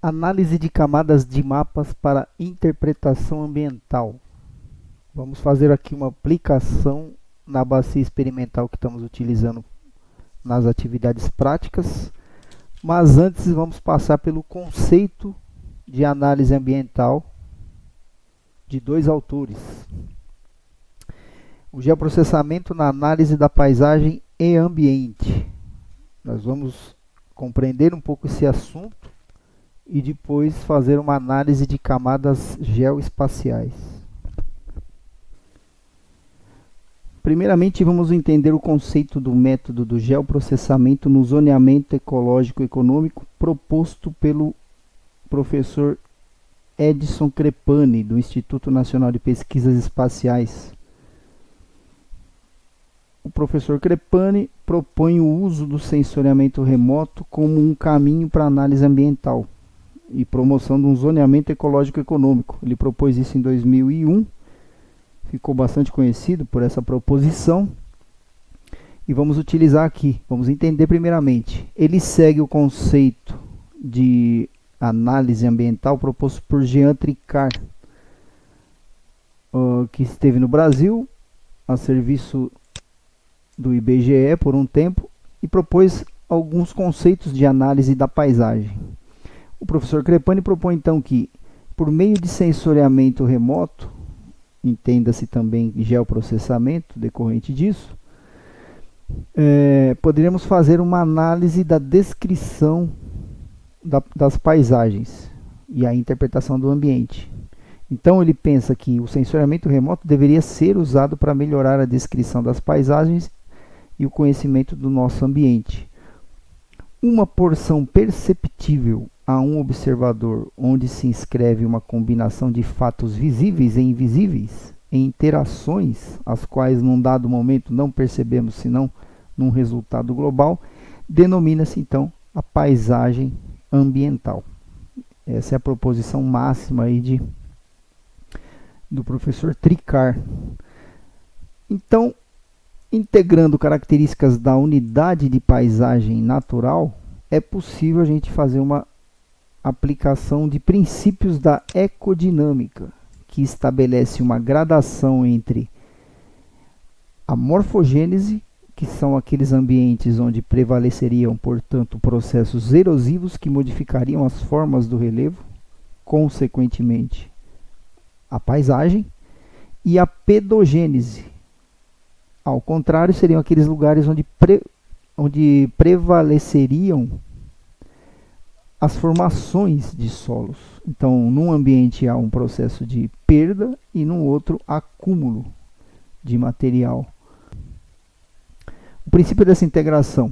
Análise de camadas de mapas para interpretação ambiental. Vamos fazer aqui uma aplicação na bacia experimental que estamos utilizando nas atividades práticas, mas antes vamos passar pelo conceito de análise ambiental de dois autores. O geoprocessamento na análise da paisagem e ambiente. Nós vamos compreender um pouco esse assunto e depois fazer uma análise de camadas geoespaciais. Primeiramente, vamos entender o conceito do método do geoprocessamento no zoneamento ecológico-econômico proposto pelo professor Edson Crepani, do Instituto Nacional de Pesquisas Espaciais. O professor Crepani propõe o uso do sensoriamento remoto como um caminho para análise ambiental e promoção de um zoneamento ecológico-econômico. Ele propôs isso em 2001, ficou bastante conhecido por essa proposição, e vamos utilizar aqui. Vamos entender primeiramente. Ele segue o conceito de análise ambiental proposto por Jean Tricart, que esteve no Brasil a serviço do IBGE por um tempo e propôs alguns conceitos de análise da paisagem. O professor Crepani propõe então que, por meio de sensoriamento remoto, entenda-se também geoprocessamento decorrente disso, poderíamos fazer uma análise da descrição das paisagens e a interpretação do ambiente. Então ele pensa que o sensoriamento remoto deveria ser usado para melhorar a descrição das paisagens e o conhecimento do nosso ambiente. Uma porção perceptível a um observador, onde se inscreve uma combinação de fatos visíveis e invisíveis, em interações, as quais num dado momento não percebemos senão num resultado global, denomina-se então a paisagem ambiental. Essa é a proposição máxima aí do professor Tricart. Então, integrando características da unidade de paisagem natural, é possível a gente fazer uma aplicação de princípios da ecodinâmica, que estabelece uma gradação entre a morfogênese, que são aqueles ambientes onde prevaleceriam, portanto, processos erosivos que modificariam as formas do relevo, consequentemente, a paisagem, e a pedogênese. Ao contrário, seriam aqueles lugares onde prevaleceriam as formações de solos. Então, num ambiente há um processo de perda e num outro acúmulo de material. O princípio dessa integração.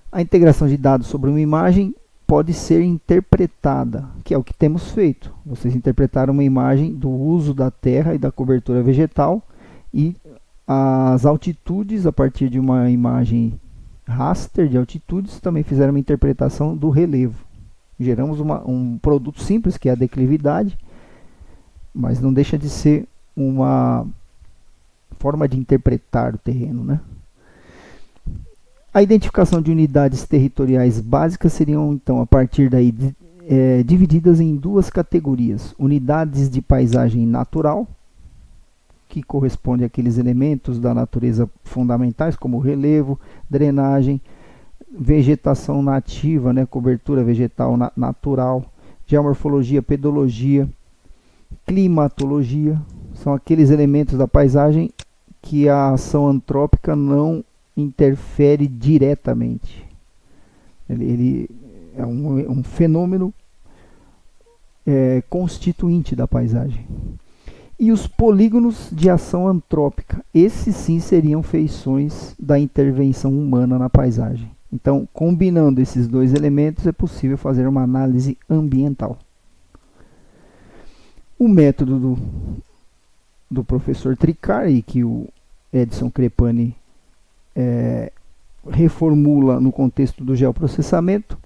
A integração de dados sobre uma imagem pode ser interpretada, que é o que temos feito. Vocês interpretaram uma imagem do uso da terra e da cobertura vegetal e as altitudes, a partir de uma imagem raster de altitudes, também fizeram uma interpretação do relevo. Geramos um produto simples, que é a declividade, mas não deixa de ser uma forma de interpretar o terreno, né? A identificação de unidades territoriais básicas seriam, então, a partir daí, divididas em duas categorias. Unidades de paisagem natural, que corresponde àqueles elementos da natureza fundamentais, como relevo, drenagem, vegetação nativa, né, cobertura vegetal natural, geomorfologia, pedologia, climatologia. São aqueles elementos da paisagem que a ação antrópica não interfere diretamente. Ele é um fenômeno constituinte da paisagem. E os polígonos de ação antrópica, esses sim seriam feições da intervenção humana na paisagem. Então, combinando esses dois elementos, é possível fazer uma análise ambiental. O método do professor Tricart, e que o Edson Crepani reformula no contexto do geoprocessamento,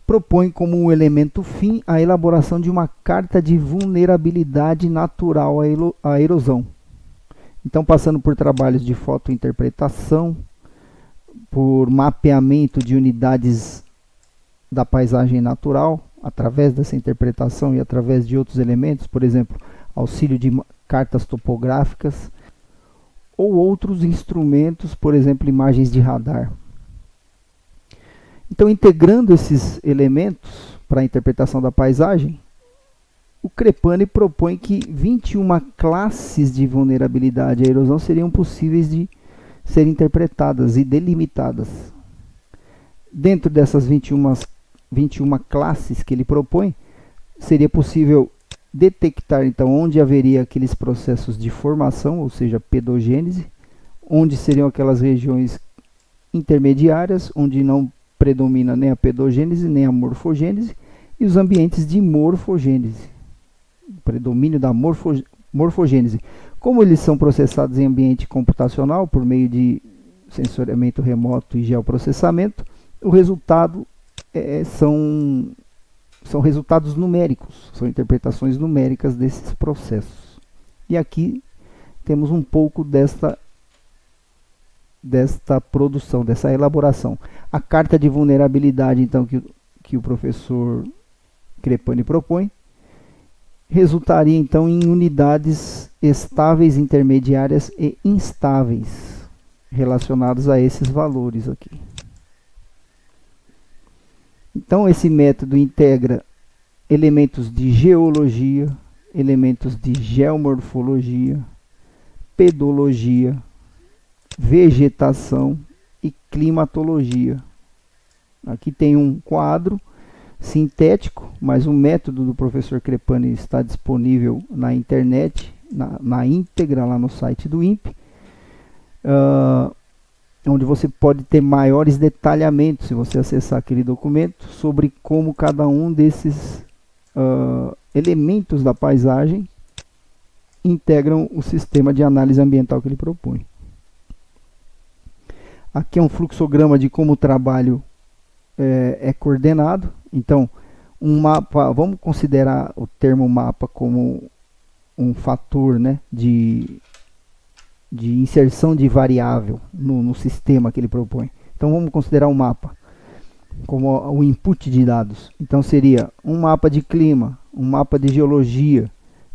propõe como elemento fim a elaboração de uma carta de vulnerabilidade natural à erosão. Então, passando por trabalhos de fotointerpretação, por mapeamento de unidades da paisagem natural, através dessa interpretação e através de outros elementos, por exemplo, auxílio de cartas topográficas, ou outros instrumentos, por exemplo, imagens de radar. Então, integrando esses elementos para a interpretação da paisagem, o Crepani propõe que 21 classes de vulnerabilidade à erosão seriam possíveis de serem interpretadas e delimitadas. Dentro dessas 21 classes que ele propõe, seria possível detectar então onde haveria aqueles processos de formação, ou seja, pedogênese, onde seriam aquelas regiões intermediárias, onde não predomina nem a pedogênese nem a morfogênese, e os ambientes de morfogênese, o predomínio da morfogênese. Como eles são processados em ambiente computacional por meio de sensoriamento remoto e geoprocessamento, o resultado são resultados numéricos, são interpretações numéricas desses processos. E aqui temos um pouco desta produção, dessa elaboração. A carta de vulnerabilidade, então, que o professor Crepani propõe, resultaria, então, em unidades estáveis, intermediárias e instáveis, relacionados a esses valores aqui. Então, esse método integra elementos de geologia, elementos de geomorfologia, pedologia, vegetação e climatologia. Aqui tem um quadro sintético, mas o método do professor Crepani está disponível na internet, na íntegra, lá no site do INPE, onde você pode ter maiores detalhamentos, se você acessar aquele documento, sobre como cada um desses elementos da paisagem integram o sistema de análise ambiental que ele propõe. Aqui é um fluxograma de como o trabalho é coordenado. Então, um mapa, vamos considerar o termo mapa como um fator, né, de inserção de variável no sistema que ele propõe. Então, vamos considerar um mapa como o input de dados. Então, seria um mapa de clima, um mapa de geologia,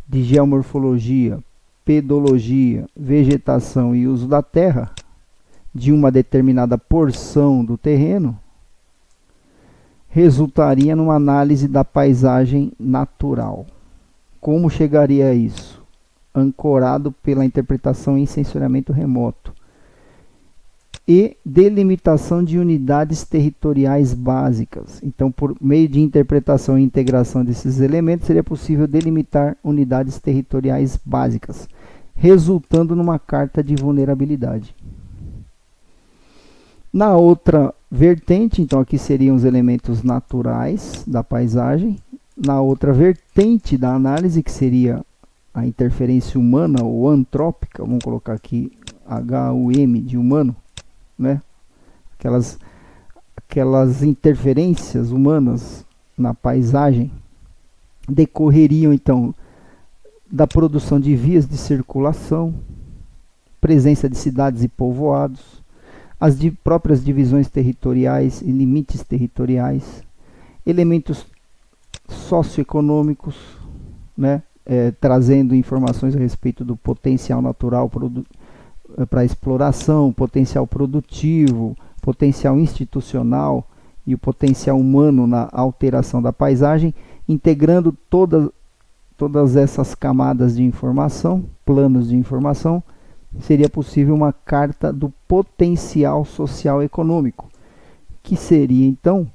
de geomorfologia, pedologia, vegetação e uso da terra, de uma determinada porção do terreno, resultaria numa análise da paisagem natural. Como chegaria a isso? Ancorado pela interpretação em sensoriamento remoto e delimitação de unidades territoriais básicas. Então, por meio de interpretação e integração desses elementos, seria possível delimitar unidades territoriais básicas, resultando numa carta de vulnerabilidade. Na outra vertente, então aqui seriam os elementos naturais da paisagem. Na outra vertente da análise, que seria a interferência humana ou antrópica, vamos colocar aqui HUM de humano, né? Aquelas interferências humanas na paisagem decorreriam então da produção de vias de circulação, presença de cidades e povoados, as próprias divisões territoriais e limites territoriais, elementos socioeconômicos, né, trazendo informações a respeito do potencial natural para exploração, potencial produtivo, potencial institucional e o potencial humano na alteração da paisagem, integrando todas essas camadas de informação, planos de informação, seria possível uma carta do potencial social econômico, que seria então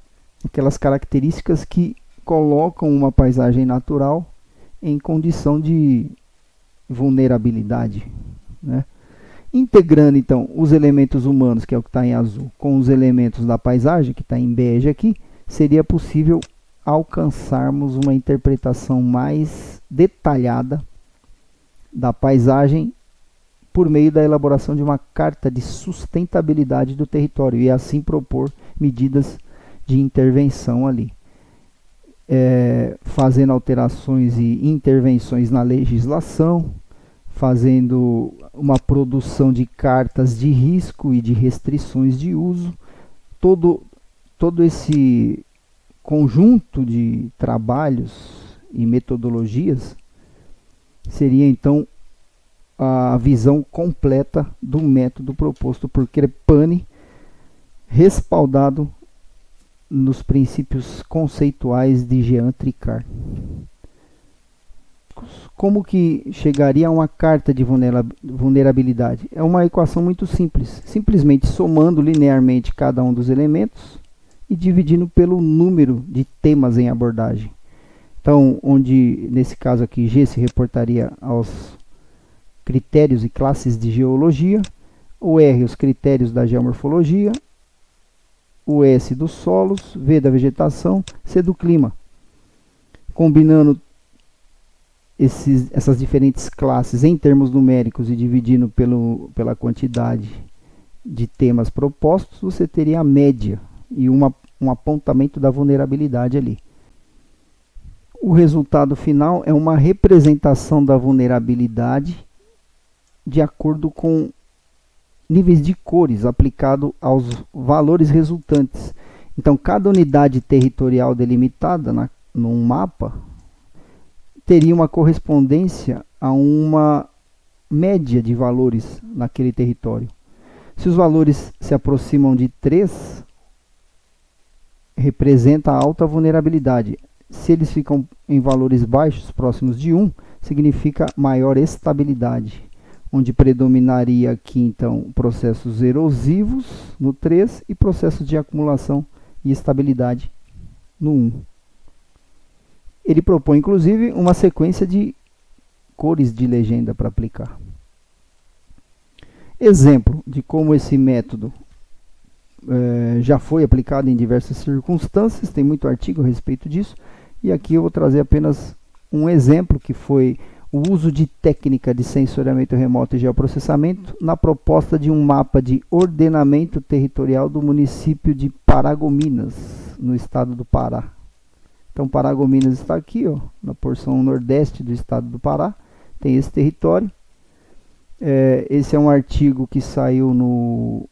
aquelas características que colocam uma paisagem natural em condição de vulnerabilidade, né? Integrando então os elementos humanos, que é o que está em azul, com os elementos da paisagem, que está em bege aqui, seria possível alcançarmos uma interpretação mais detalhada da paisagem por meio da elaboração de uma carta de sustentabilidade do território e assim propor medidas de intervenção ali, fazendo alterações e intervenções na legislação, fazendo uma produção de cartas de risco e de restrições de uso, todo esse conjunto de trabalhos e metodologias seria então a visão completa do método proposto por Crepani, respaldado nos princípios conceituais de Jean Tricard. Como que chegaria a uma carta de vulnerabilidade? É uma equação muito simples, simplesmente somando linearmente cada um dos elementos e dividindo pelo número de temas em abordagem. Então, onde nesse caso aqui G se reportaria aos critérios e classes de geologia, o R os critérios da geomorfologia, o S dos solos, V da vegetação, C do clima. Combinando essas diferentes classes em termos numéricos e dividindo pela quantidade de temas propostos, você teria a média e um apontamento da vulnerabilidade ali. O resultado final é uma representação da vulnerabilidade de acordo com níveis de cores aplicado aos valores resultantes. Então, cada unidade territorial delimitada num mapa teria uma correspondência a uma média de valores naquele território. Se os valores se aproximam de 3, representa alta vulnerabilidade. Se eles ficam em valores baixos, próximos de 1, significa maior estabilidade, onde predominaria aqui então processos erosivos no 3 e processos de acumulação e estabilidade no 1. Ele propõe inclusive uma sequência de cores de legenda para aplicar. Exemplo de como esse método já foi aplicado em diversas circunstâncias, tem muito artigo a respeito disso, e aqui eu vou trazer apenas um exemplo que foi o uso de técnica de sensoriamento remoto e geoprocessamento na proposta de um mapa de ordenamento territorial do município de Paragominas, no estado do Pará. Então, Paragominas está aqui, ó, na porção nordeste do estado do Pará, tem esse território. Esse é um artigo que saiu no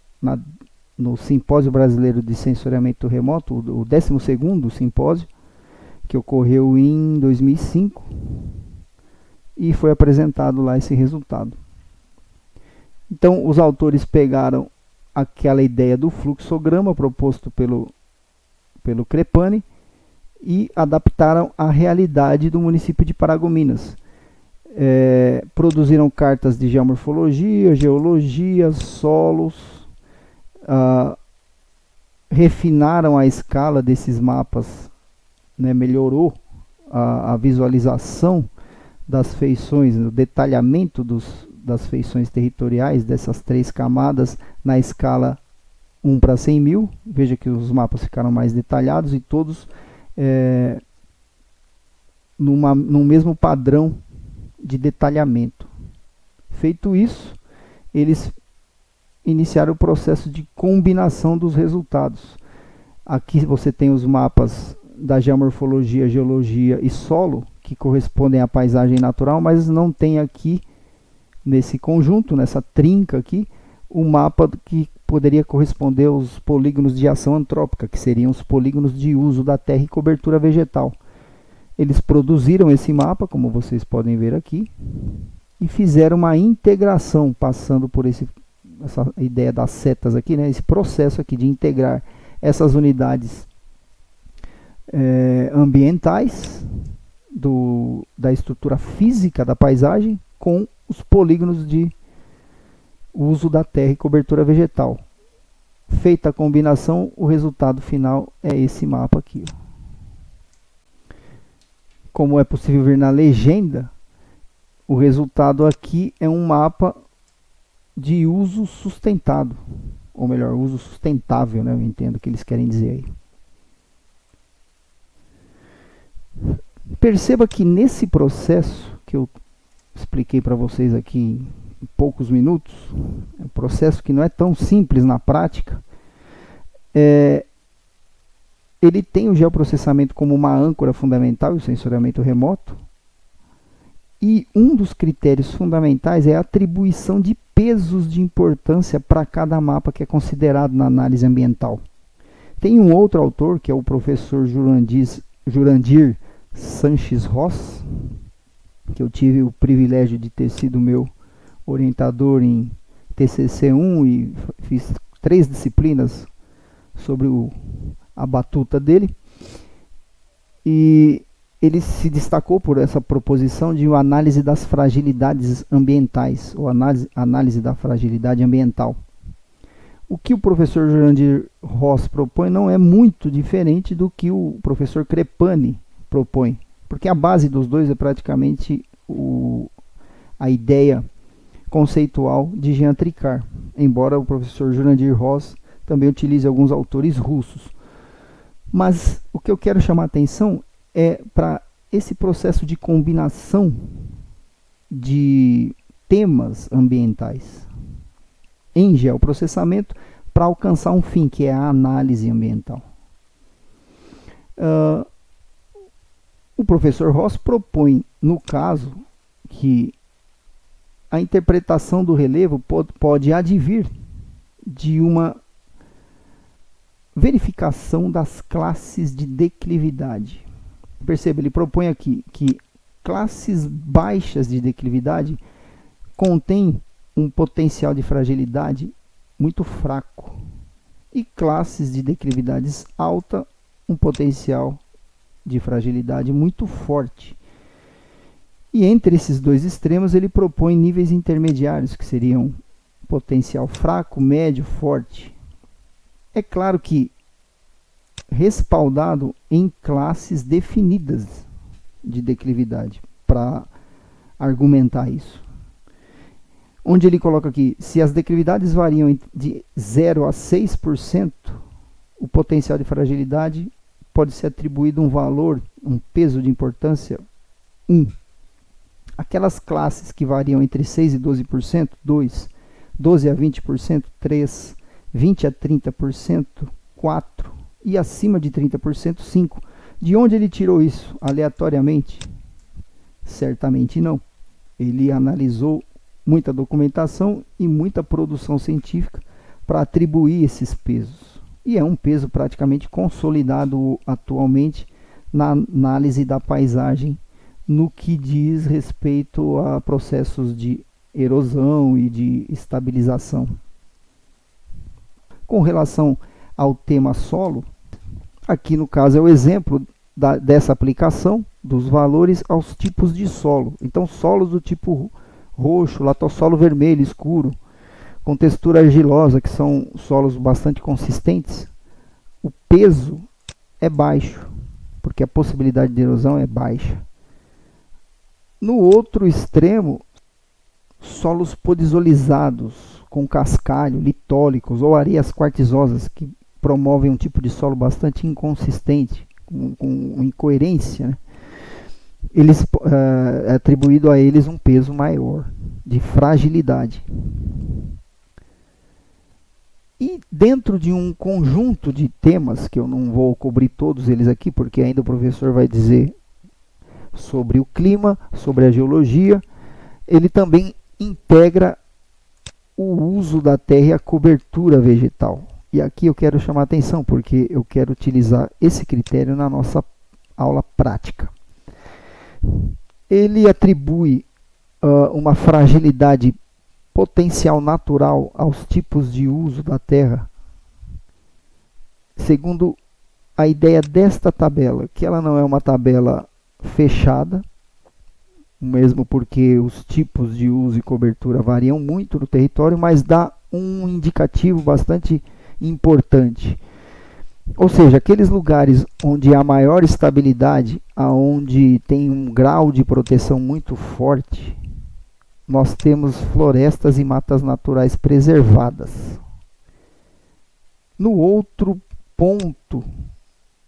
Simpósio Brasileiro de Sensoriamento Remoto, o 12º simpósio, que ocorreu em 2005. E foi apresentado lá esse resultado. Então, os autores pegaram aquela ideia do fluxograma proposto pelo Crepani e adaptaram à realidade do município de Paragominas. Produziram cartas de geomorfologia, geologia, solos, refinaram a escala desses mapas, né, melhorou a visualização das feições, o detalhamento das feições territoriais dessas 3 camadas na escala 1 para 100.000. Veja que os mapas ficaram mais detalhados e todos num mesmo padrão de detalhamento. Feito isso, eles iniciaram o processo de combinação dos resultados. Aqui você tem os mapas da geomorfologia, geologia e solo, que correspondem à paisagem natural, mas não tem aqui, nesse conjunto, nessa trinca aqui, o mapa que poderia corresponder aos polígonos de ação antrópica, que seriam os polígonos de uso da terra e cobertura vegetal. Eles produziram esse mapa, como vocês podem ver aqui, e fizeram uma integração, passando por essa ideia das setas aqui, né, esse processo aqui de integrar essas unidades ambientais da estrutura física da paisagem com os polígonos de uso da terra e cobertura vegetal. Feita a combinação, o resultado final é esse mapa aqui. Como é possível ver na legenda, o resultado aqui é um mapa de uso sustentado, ou melhor, uso sustentável, né? Eu entendo o que eles querem dizer aí. Perceba que nesse processo que eu expliquei para vocês aqui em poucos minutos, é um processo que não é tão simples na prática, ele tem o geoprocessamento como uma âncora fundamental e o sensoriamento remoto, e um dos critérios fundamentais é a atribuição de pesos de importância para cada mapa que é considerado na análise ambiental. Tem um outro autor, que é o professor Jurandir Sanches Ross, que eu tive o privilégio de ter sido meu orientador em TCC1 e fiz 3 disciplinas sobre a batuta dele. E ele se destacou por essa proposição de uma análise das fragilidades ambientais, ou análise da fragilidade ambiental. O que o professor Jurandir Ross propõe não é muito diferente do que o professor Crepani propõe, porque a base dos dois é praticamente a ideia conceitual de Jean Tricart, embora o professor Jurandir Ross também utilize alguns autores russos. Mas o que eu quero chamar a atenção é para esse processo de combinação de temas ambientais em geoprocessamento para alcançar um fim, que é a análise ambiental. O professor Ross propõe, no caso, que a interpretação do relevo pode advir de uma verificação das classes de declividade. Perceba, ele propõe aqui que classes baixas de declividade contêm um potencial de fragilidade muito fraco e classes de declividades alta um potencial de fragilidade muito forte. E entre esses dois extremos ele propõe níveis intermediários, que seriam potencial fraco, médio, forte. É claro que respaldado em classes definidas de declividade, para argumentar isso. Onde ele coloca aqui, se as declividades variam de 0 a 6%, o potencial de fragilidade pode ser atribuído um valor, um peso de importância 1. Aquelas classes que variam entre 6 e 12%, 2, 12 a 20%, 3, 20 a 30%, 4 e acima de 30%, 5. De onde ele tirou isso? Aleatoriamente? Certamente não. Ele analisou muita documentação e muita produção científica para atribuir esses pesos. E é um peso praticamente consolidado atualmente na análise da paisagem no que diz respeito a processos de erosão e de estabilização. Com relação ao tema solo, aqui no caso é o exemplo dessa aplicação dos valores aos tipos de solo. Então, solos do tipo roxo, latossolo vermelho escuro, com textura argilosa, que são solos bastante consistentes, o peso é baixo, porque a possibilidade de erosão é baixa. No outro extremo, solos podizolizados, com cascalho, litólicos ou areias quartzosas, que promovem um tipo de solo bastante inconsistente, com incoerência, né? É atribuído a eles um peso maior de fragilidade. E dentro de um conjunto de temas, que eu não vou cobrir todos eles aqui, porque ainda o professor vai dizer sobre o clima, sobre a geologia, ele também integra o uso da terra e a cobertura vegetal. E aqui eu quero chamar a atenção, porque eu quero utilizar esse critério na nossa aula prática. Ele atribui uma fragilidade potencial natural aos tipos de uso da terra, segundo a ideia desta tabela, que ela não é uma tabela fechada, mesmo porque os tipos de uso e cobertura variam muito no território, mas dá um indicativo bastante importante. Ou seja, aqueles lugares onde há maior estabilidade, aonde tem um grau de proteção muito forte, nós temos florestas e matas naturais preservadas. No outro ponto,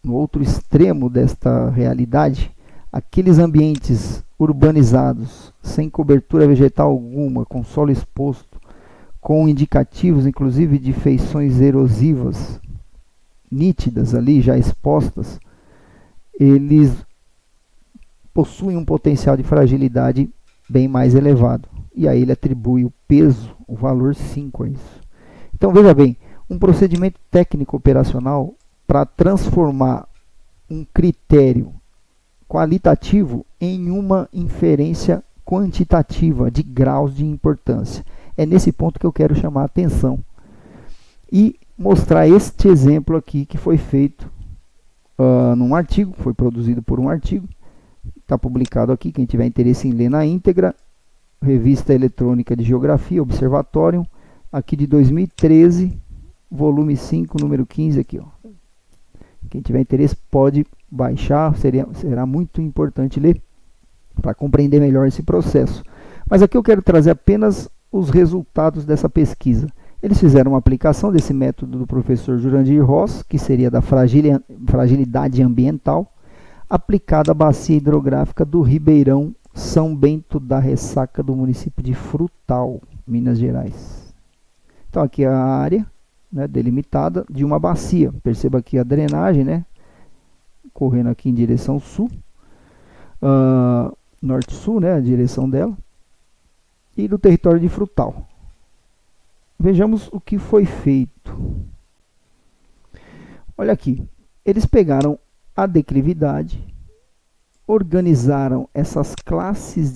no outro extremo desta realidade, aqueles ambientes urbanizados, sem cobertura vegetal alguma, com solo exposto, com indicativos inclusive de feições erosivas nítidas ali, já expostas, eles possuem um potencial de fragilidade bem mais elevado. E aí ele atribui o peso, o valor 5 a isso. Então veja bem, um procedimento técnico operacional para transformar um critério qualitativo em uma inferência quantitativa de graus de importância. É nesse ponto que eu quero chamar a atenção e mostrar este exemplo aqui que foi feito num artigo, foi produzido por um artigo, está publicado aqui, quem tiver interesse em ler na íntegra, Revista Eletrônica de Geografia, Observatório, aqui de 2013, volume 5, número 15 aqui, ó. Quem tiver interesse pode baixar, será muito importante ler para compreender melhor esse processo. Mas aqui eu quero trazer apenas os resultados dessa pesquisa. Eles fizeram uma aplicação desse método do professor Jurandir Ross, que seria da fragilidade ambiental, aplicada à bacia hidrográfica do Ribeirão São Bento da Ressaca do município de Frutal, Minas Gerais. Então aqui é a área, né, delimitada de uma bacia. Perceba aqui a drenagem, né, correndo aqui em direção sul, norte-sul, né, a direção dela, e do território de Frutal. Vejamos o que foi feito. Olha aqui, eles pegaram a declividade, organizaram essas classes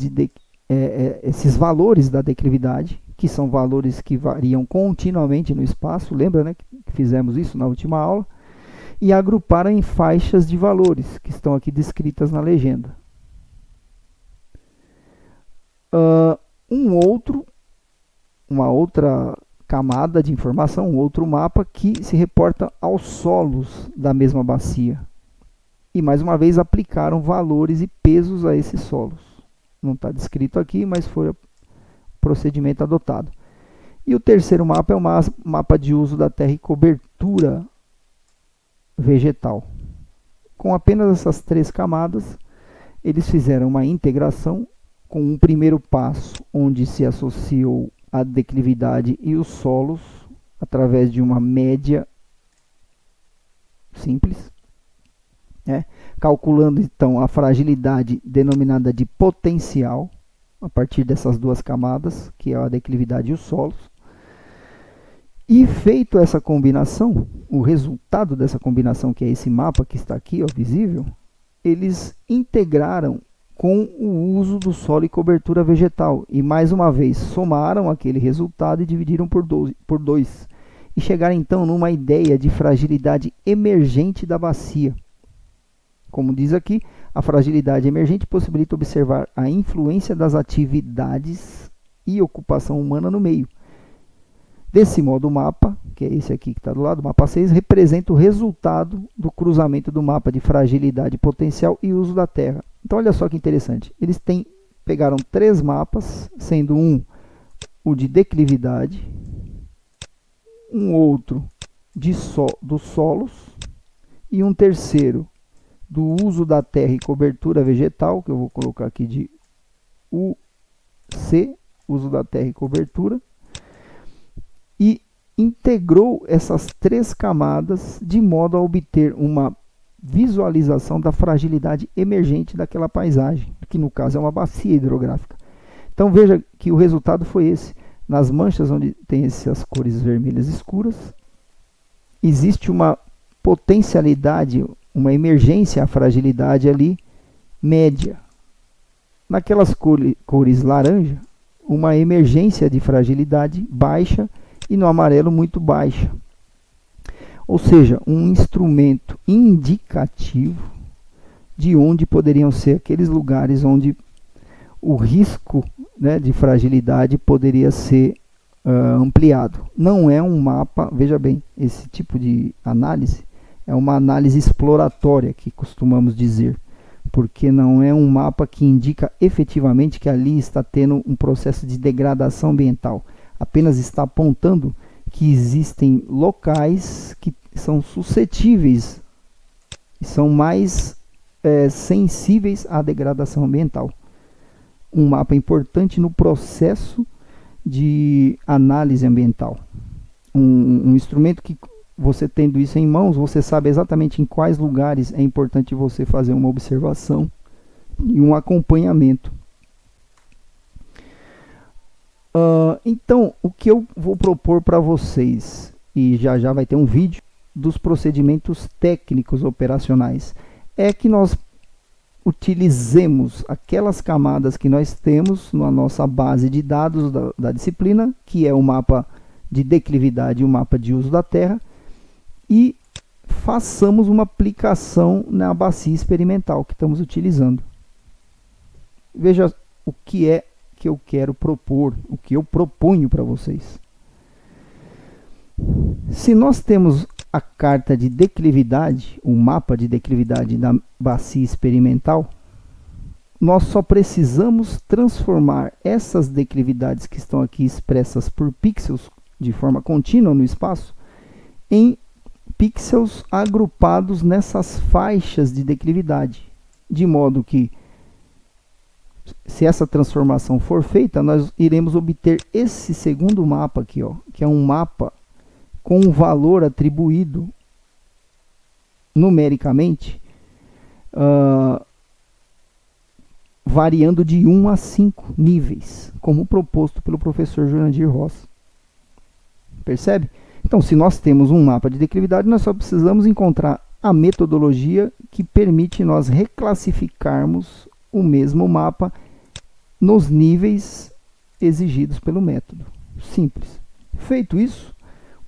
esses valores da declividade, que são valores que variam continuamente no espaço, lembra, né, que fizemos isso na última aula, e agruparam em faixas de valores, que estão aqui descritas na legenda. Uma outra camada de informação, um outro mapa que se reporta aos solos da mesma bacia. E mais uma vez aplicaram valores e pesos a esses solos. Não está descrito aqui, mas foi o procedimento adotado. E o terceiro mapa é o mapa de uso da terra e cobertura vegetal. Com apenas essas 3 camadas, eles fizeram uma integração com um primeiro passo, onde se associou a declividade e os solos através de uma média simples, né? Calculando então a fragilidade denominada de potencial a partir dessas 2 camadas, que é a declividade e os solos. E feito essa combinação, o resultado dessa combinação, que é esse mapa que está aqui, ó, visível, eles integraram com o uso do solo e cobertura vegetal. E mais uma vez, somaram aquele resultado e dividiram por 2. E chegaram então numa ideia de fragilidade emergente da bacia. Como diz aqui, a fragilidade emergente possibilita observar a influência das atividades e ocupação humana no meio. Desse modo, o mapa, que é esse aqui que está do lado, o mapa 6, representa o resultado do cruzamento do mapa de fragilidade potencial e uso da terra. Então, olha só que interessante. Eles pegaram 3 mapas, sendo um o de declividade, um outro dos solos e um terceiro do uso da terra e cobertura vegetal, que eu vou colocar aqui de UC, uso da terra e cobertura, e integrou essas 3 camadas de modo a obter uma visualização da fragilidade emergente daquela paisagem, que no caso é uma bacia hidrográfica. Então veja que o resultado foi esse. Nas manchas onde tem essas cores vermelhas escuras, existe uma potencialidade, uma emergência à fragilidade ali média. Naquelas cores laranja, uma emergência de fragilidade baixa e no amarelo muito baixa. Ou seja, um instrumento indicativo de onde poderiam ser aqueles lugares onde o risco, né, de fragilidade poderia ser ampliado. Não é um mapa, veja bem, esse tipo de análise é uma análise exploratória, que costumamos dizer, porque não é um mapa que indica efetivamente que ali está tendo um processo de degradação ambiental. Apenas está apontando que existem locais que são suscetíveis e são mais sensíveis à degradação ambiental. Um mapa importante no processo de análise ambiental. Um instrumento que você tendo isso em mãos, você sabe exatamente em quais lugares é importante você fazer uma observação e um acompanhamento. Então, o que eu vou propor para vocês, e já vai ter um vídeo dos procedimentos técnicos operacionais. É que nós utilizemos aquelas camadas que nós temos na nossa base de dados da disciplina, que é o mapa de declividade e o mapa de uso da terra, e façamos uma aplicação na bacia experimental que estamos utilizando. Veja o que é que eu quero propor, o que eu proponho para vocês. Se nós temos a carta de declividade, o mapa de declividade da bacia experimental, nós só precisamos transformar essas declividades que estão aqui expressas por pixels de forma contínua no espaço em pixels agrupados nessas faixas de declividade, de modo que, se essa transformação for feita, nós iremos obter esse segundo mapa aqui, ó, que é um mapa com um valor atribuído numericamente, variando de 1 a 5 níveis, como proposto pelo professor Jurandir Ross. Percebe? Então, se nós temos um mapa de declividade, nós só precisamos encontrar a metodologia que permite nós reclassificarmos o mesmo mapa nos níveis exigidos pelo método. Simples. Feito isso,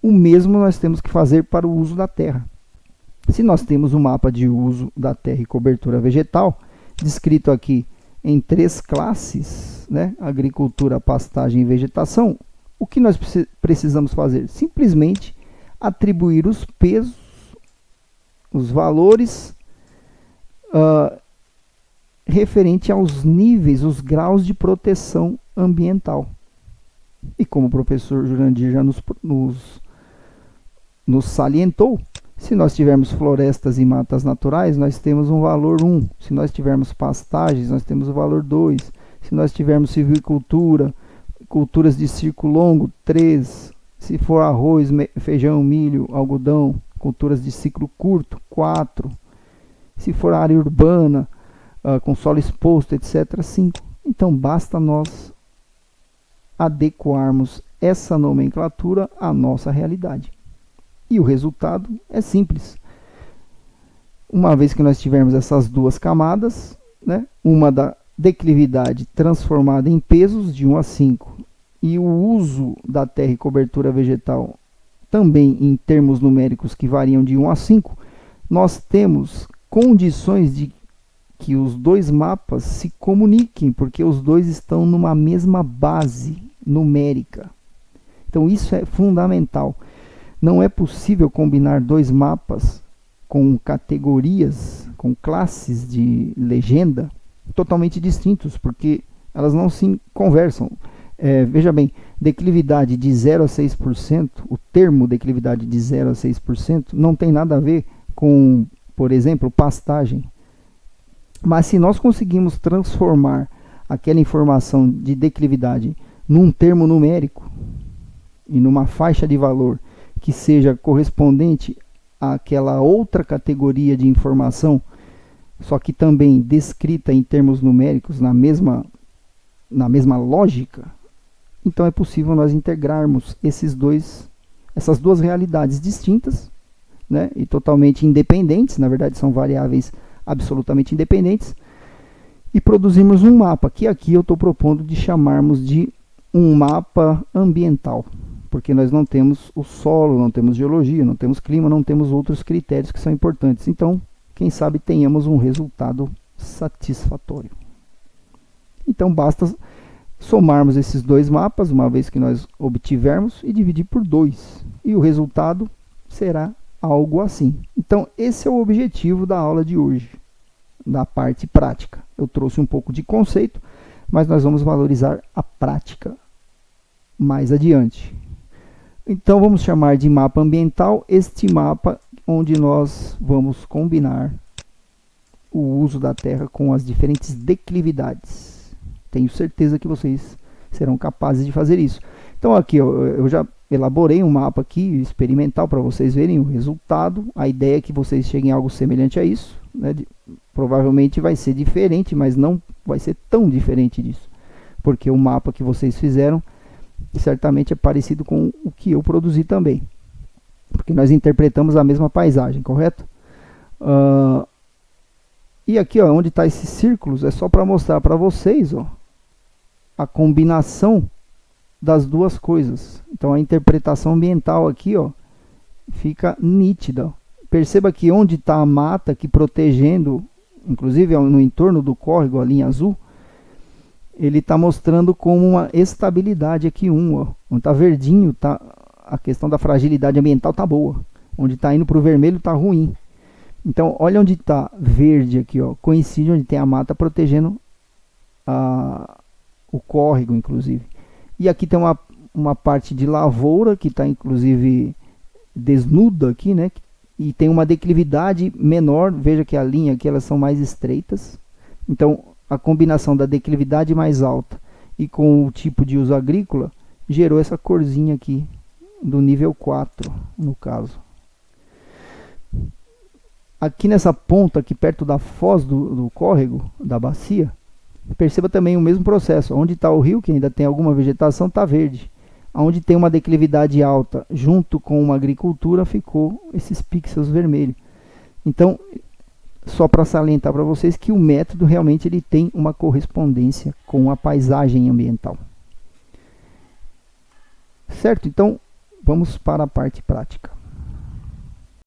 o mesmo nós temos que fazer para o uso da terra. Se nós temos um mapa de uso da terra e cobertura vegetal, descrito aqui em 3 classes, né? Agricultura, pastagem e vegetação, o que nós precisamos fazer? Simplesmente atribuir os pesos, os valores referente aos níveis, os graus de proteção ambiental. E como o professor Jurandir já nos salientou, se nós tivermos florestas e matas naturais, nós temos um valor 1. Se nós tivermos pastagens, nós temos o valor 2. Se nós tivermos silvicultura, culturas de ciclo longo, 3. Se for arroz, feijão, milho, algodão, culturas de ciclo curto, 4. Se for área urbana, com solo exposto, etc., 5. Então, basta nós adequarmos essa nomenclatura à nossa realidade. E o resultado é simples. Uma vez que nós tivermos essas 2 camadas, né, uma da declividade transformada em pesos de 1 a 5 e o uso da terra e cobertura vegetal também em termos numéricos que variam de 1 a 5, nós temos condições de que os 2 mapas se comuniquem, porque os 2 estão numa mesma base numérica. Então isso é fundamental. Não é possível combinar 2 mapas com categorias, com classes de legenda totalmente distintos, porque elas não se conversam. Veja bem, declividade de 0 a 6%, o termo declividade de 0 a 6% não tem nada a ver com, por exemplo, pastagem. Mas se nós conseguimos transformar aquela informação de declividade num termo numérico e numa faixa de valor que seja correspondente àquela outra categoria de informação, só que também descrita em termos numéricos na mesma lógica, então é possível nós integrarmos essas 2 realidades distintas, né, e totalmente independentes, na verdade são variáveis absolutamente independentes, e produzirmos um mapa, que aqui eu estou propondo de chamarmos de um mapa ambiental, porque nós não temos o solo, não temos geologia, não temos clima, não temos outros critérios que são importantes. Então, quem sabe tenhamos um resultado satisfatório. Então, basta somarmos esses 2 mapas, uma vez que nós obtivermos, e dividir por 2. E o resultado será algo assim. Então, esse é o objetivo da aula de hoje, da parte prática. Eu trouxe um pouco de conceito, mas nós vamos valorizar a prática mais adiante. Então, vamos chamar de mapa ambiental este mapa onde nós vamos combinar o uso da terra com as diferentes declividades. Tenho certeza que vocês serão capazes de fazer isso. Então, aqui eu já elaborei um mapa aqui experimental para vocês verem o resultado. A ideia é que vocês cheguem a algo semelhante a isso, né? Provavelmente vai ser diferente, mas não vai ser tão diferente disso, porque o mapa que vocês fizeram certamente é parecido com o que eu produzi também. porque nós interpretamos a mesma paisagem, correto? E aqui, ó, onde está esses círculos, é só para mostrar para vocês, ó, a combinação das duas coisas. Então a interpretação ambiental aqui, ó, fica nítida. Perceba que onde está a mata aqui protegendo, inclusive no entorno do córrego, a linha azul, ele está mostrando como uma estabilidade aqui, ó. Onde está verdinho, tá, a questão da fragilidade ambiental está boa. Onde está indo para o vermelho está ruim. Então, olha onde está verde aqui, ó, coincide onde tem a mata protegendo o córrego, inclusive. E aqui tem uma parte de lavoura que está, inclusive, desnuda aqui, né? E tem uma declividade menor. Veja que a linha aqui, elas são mais estreitas. Então, a combinação da declividade mais alta e com o tipo de uso agrícola gerou essa corzinha aqui do nível 4, no caso. Aqui nessa ponta, aqui perto da foz do córrego, da bacia, perceba também o mesmo processo. Onde está o rio, que ainda tem alguma vegetação, está verde. Onde tem uma declividade alta, junto com uma agricultura, ficou esses pixels vermelhos. Então, só para salientar para vocês que o método realmente ele tem uma correspondência com a paisagem ambiental. Certo? Então, vamos para a parte prática.